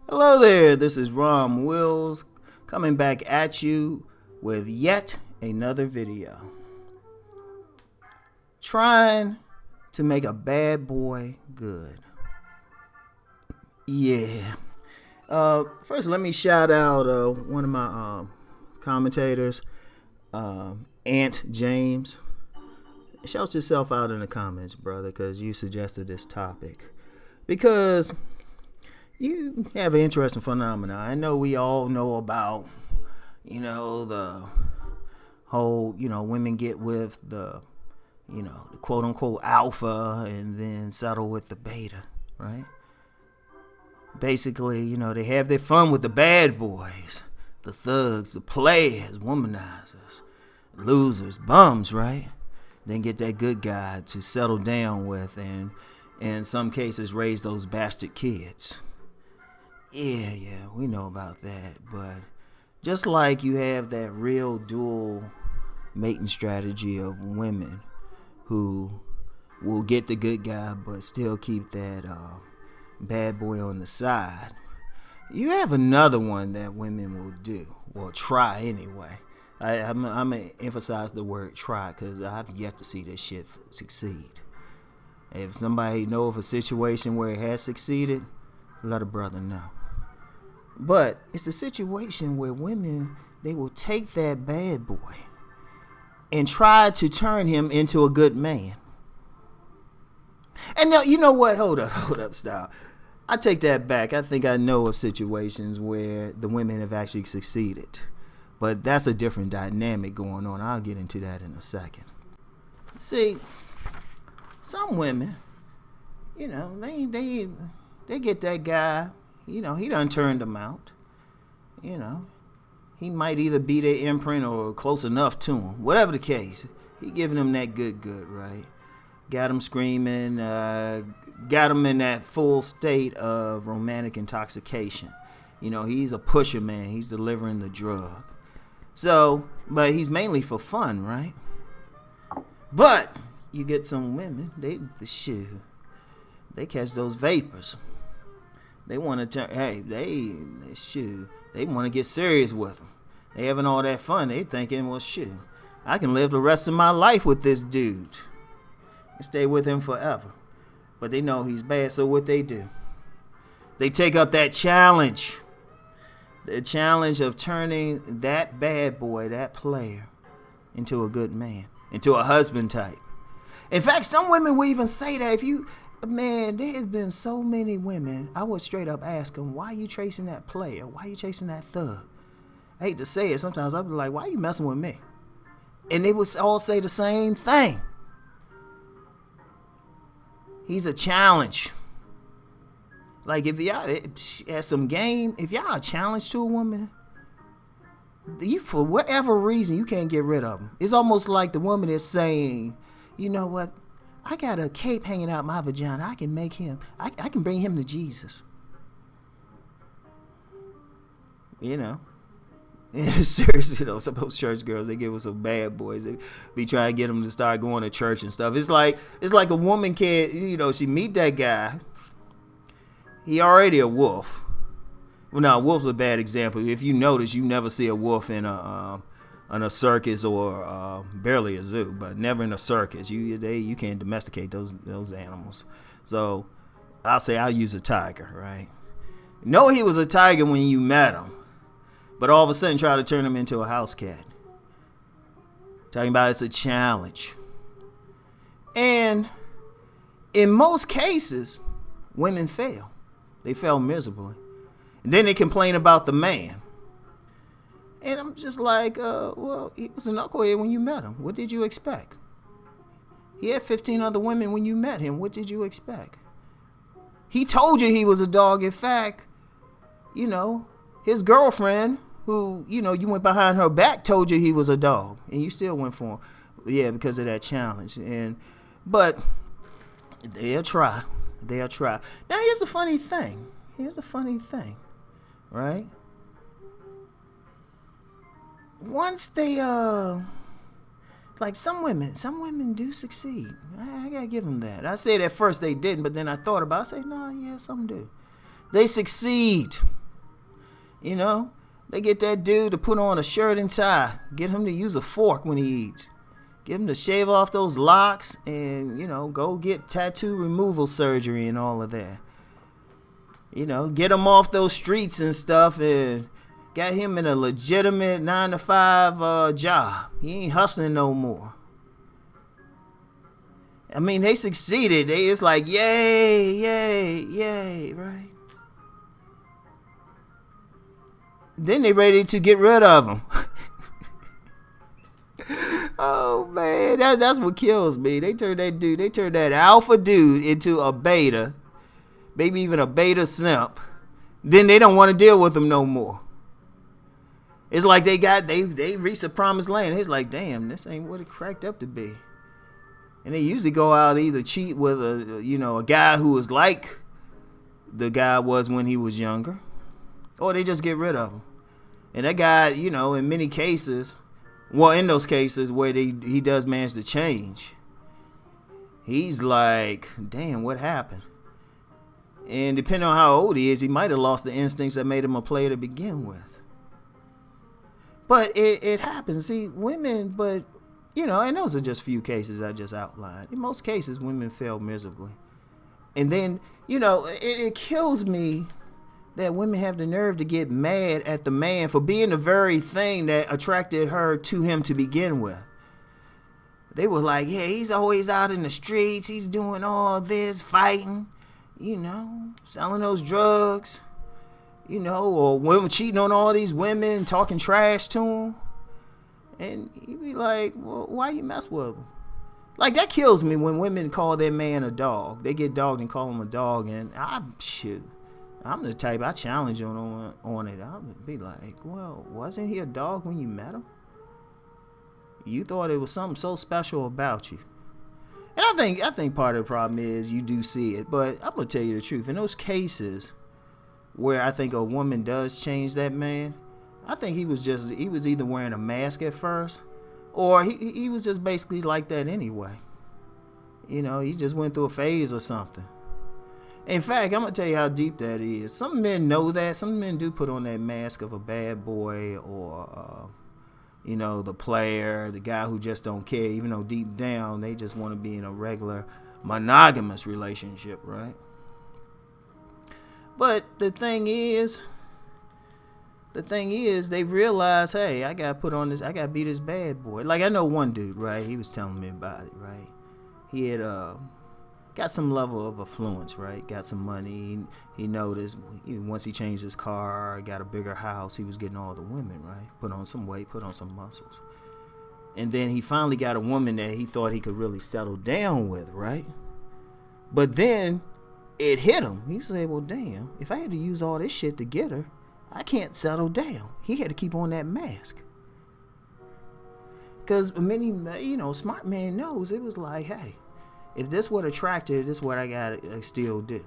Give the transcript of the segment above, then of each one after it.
Hello there, this is Rom Wills coming back at you with yet another video. Trying to make a bad boy good. Yeah. First, let me shout out one of my commentators, Ant James. Shout yourself out in the comments, brother, because you suggested this topic. Because you have an interesting phenomenon. I know we all know about, the whole, women get with the quote unquote alpha and then settle with the beta, right? Basically, they have their fun with the bad boys, the thugs, the players, womanizers, losers, bums, right? Then get that good guy to settle down with and in some cases raise those bastard kids. Yeah, we know about that. But just like you have that real dual mating strategy of women who will get the good guy but still keep that bad boy on the side, you have another one that women will do, or try anyway. I'm going to emphasize the word try because I've yet to see this shit succeed. If somebody know of a situation where it has succeeded, let a brother know. But it's a situation where women, they will take that bad boy and try to turn him into a good man. And now, you know what? Hold up, stop. I take that back. I think I know of situations where the women have actually succeeded. But that's a different dynamic going on. I'll get into that in a second. See, some women, they get that guy. He done turned them out. He might either be their imprint or close enough to him. Whatever the case, he giving them that good, right? Got him screaming, got him in that full state of romantic intoxication. He's a pusher, man. He's delivering the drug. So, but he's mainly for fun, right? But you get some women, they catch those vapors. They want to turn. They want to get serious with him. They having all that fun. They thinking, well, I can live the rest of my life with this dude and stay with him forever. But they know he's bad, so what they do? They take up that challenge. The challenge of turning that bad boy, that player, into a good man, into a husband type. In fact, some women will even say that there have been so many women, I would straight up ask them, why are you chasing that player? Why are you chasing that thug? I hate to say it, sometimes I'd be like, why are you messing with me? And they would all say the same thing. He's a challenge. Like, if y'all at some game, if y'all a challenge to a woman, you, for whatever reason, you can't get rid of him. It's almost like the woman is saying, you know what? I got a cape hanging out my vagina. I can make him. I can bring him to Jesus. Seriously though, some of those church girls, they give us some bad boys. They be trying to get them to start going to church and stuff. It's like a woman can't. She meet that guy. He already a wolf. Well, no, wolf's a bad example. If you notice, you never see a wolf in a circus or barely a zoo, but never in a circus. You can't domesticate those animals. So I'll use a tiger, right? Know he was a tiger when you met him, but all of a sudden try to turn him into a house cat. Talking about it's a challenge. And in most cases, women fail. They fail miserably. And then they complain about the man. And I'm just like, well, he was a knucklehead when you met him. What did you expect? He had 15 other women when you met him. What did you expect? He told you he was a dog. In fact, his girlfriend, who, you went behind her back, told you he was a dog. And you still went for him. Yeah, because of that challenge. But they'll try. Now, here's the funny thing. Right? Once they like some women do succeed. I gotta give them that. I said at first they didn't, but then I thought about it. I say, no, yeah, some do. They succeed. You know, they get that dude to put on a shirt and tie, get him to use a fork when he eats, get him to shave off those locks, and, you know, go get tattoo removal surgery and all of that. You know, get him off those streets and stuff, and got him in a legitimate 9-to-5 job. He ain't hustling no more. I mean, they succeeded. It's like, yay, yay, yay, right? Then they ready to get rid of him. Oh man, that's what kills me. They turned that alpha dude into a beta, maybe even a beta simp. Then they don't want to deal with him no more. It's like they reached the promised land. It's like, damn, this ain't what it cracked up to be. And they usually go out either cheat with a guy who was like the guy was when he was younger, or they just get rid of him. And that guy, you know, in many cases, well, in those cases where he does manage to change, he's like, damn, what happened? And depending on how old he is, he might have lost the instincts that made him a player to begin with. But it happens. See, women, but, you know, and those are just few cases I just outlined. In most cases, women fail miserably. And then, you know, it kills me that women have the nerve to get mad at the man for being the very thing that attracted her to him to begin with. They were like, yeah, he's always out in the streets. He's doing all this, fighting, you know, selling those drugs, you know, or women cheating on all these women, talking trash to him. And you be like, well, why you mess with him? Like, that kills me when women call their man a dog. They get dogged and call him a dog, and I'm the type, I challenge on it. I'll be like, well, wasn't he a dog when you met him? You thought it was something so special about you. And I think part of the problem is you do see it, but I'm going to tell you the truth. In those cases where I think a woman does change that man, I think he was either wearing a mask at first, or he was just basically like that anyway. You know, he just went through a phase or something. In fact, I'm going to tell you how deep that is. Some men know that. Some men do put on that mask of a bad boy or, you know, the player, the guy who just don't care, even though deep down they just want to be in a regular monogamous relationship, right? But the thing is they realize, hey, I got to put on this, I got to be this bad boy. Like, I know one dude, right? He was telling me about it, right? He had, got some level of affluence, right? Got some money. He noticed once he changed his car, got a bigger house, he was getting all the women, right? Put on some weight, put on some muscles. And then he finally got a woman that he thought he could really settle down with, right? But then it hit him. He said, well, damn, if I had to use all this shit to get her, I can't settle down. He had to keep on that mask. Because many, you know, smart man knows it was like, hey, if this what attracted, this is what I gotta still do.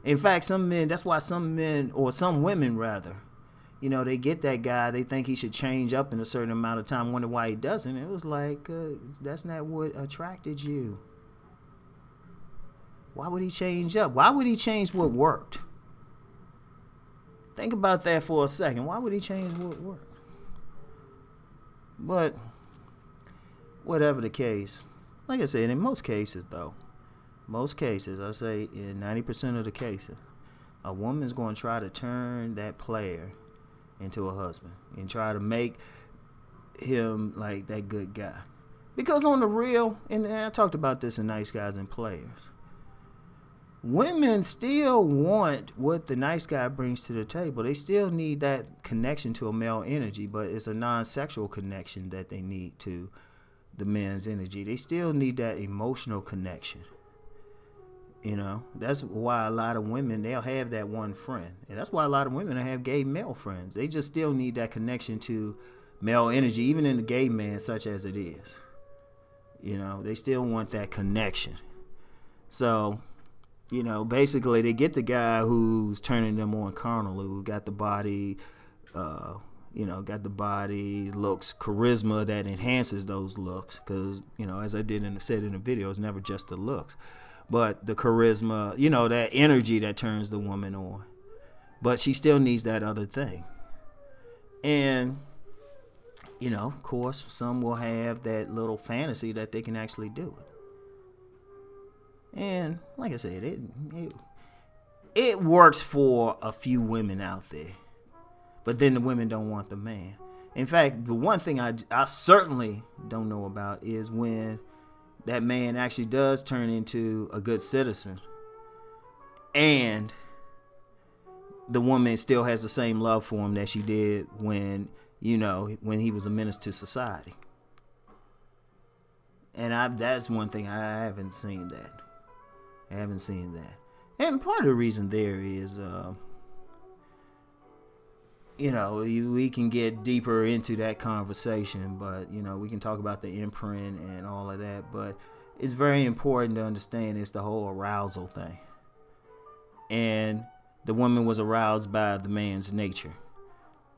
In fact, some men, that's why some men, or some women rather, you know, they get that guy, they think he should change up in a certain amount of time, wonder why he doesn't. It was like, that's not what attracted you. Why would he change up? Why would he change what worked? Think about that for a second. Why would he change what worked? But whatever the case, like I said, in most cases, I say in 90% of the cases, a woman's going to try to turn that player into a husband and try to make him like that good guy. Because on the real, and I talked about this in Nice Guys and Players, women still want what the nice guy brings to the table. They still need that connection to a male energy, but it's a non-sexual connection that they need to the men's energy. They still need that emotional connection. You know, that's why a lot of women, they'll have that one friend. And that's why a lot of women have gay male friends. They just still need that connection to male energy, even in the gay man, such as it is. You know, they still want that connection. So, you know, basically they get the guy who's turning them on carnally, who got the body, got the body, looks, charisma that enhances those looks. Because, you know, as I said in the video, it's never just the looks. But the charisma, you know, that energy that turns the woman on. but she still needs that other thing. And, of course, some will have that little fantasy that they can actually do it. And like I said, it works for a few women out there, but then the women don't want the man. In fact, the one thing I certainly don't know about is when that man actually does turn into a good citizen and the woman still has the same love for him that she did when he was a menace to society. And that's one thing I haven't seen that. And part of the reason there is, we can get deeper into that conversation, but, we can talk about the imprint and all of that. But it's very important to understand it's the whole arousal thing. And the woman was aroused by the man's nature.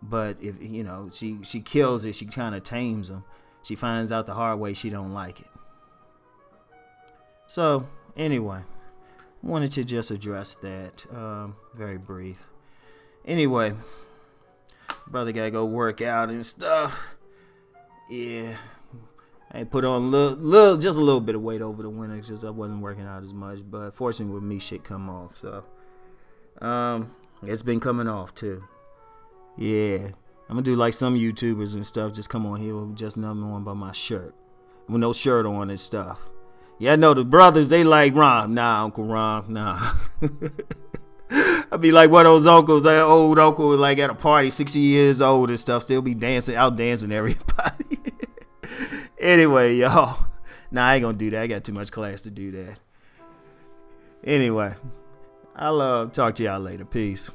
But if, she kills it, she kind of tames him. She finds out the hard way she don't like it. So, anyway, wanted to just address that. Very brief. Anyway, brother gotta go work out and stuff. Yeah. I put on just a little bit of weight over the winter because I wasn't working out as much. But fortunately with me, shit come off. So, it's been coming off too. Yeah. I'm gonna do like some YouTubers and stuff. Just come on here with just nothing on but my shirt. With no shirt on and stuff. Yeah, I know the brothers, they like Rom. Nah, Uncle Rom, nah. I'd be like one of those uncles, that old uncle like at a party, 60 years old and stuff, still be out dancing everybody. Anyway, y'all. Nah, I ain't gonna do that. I got too much class to do that. Anyway, I'll talk to y'all later. Peace.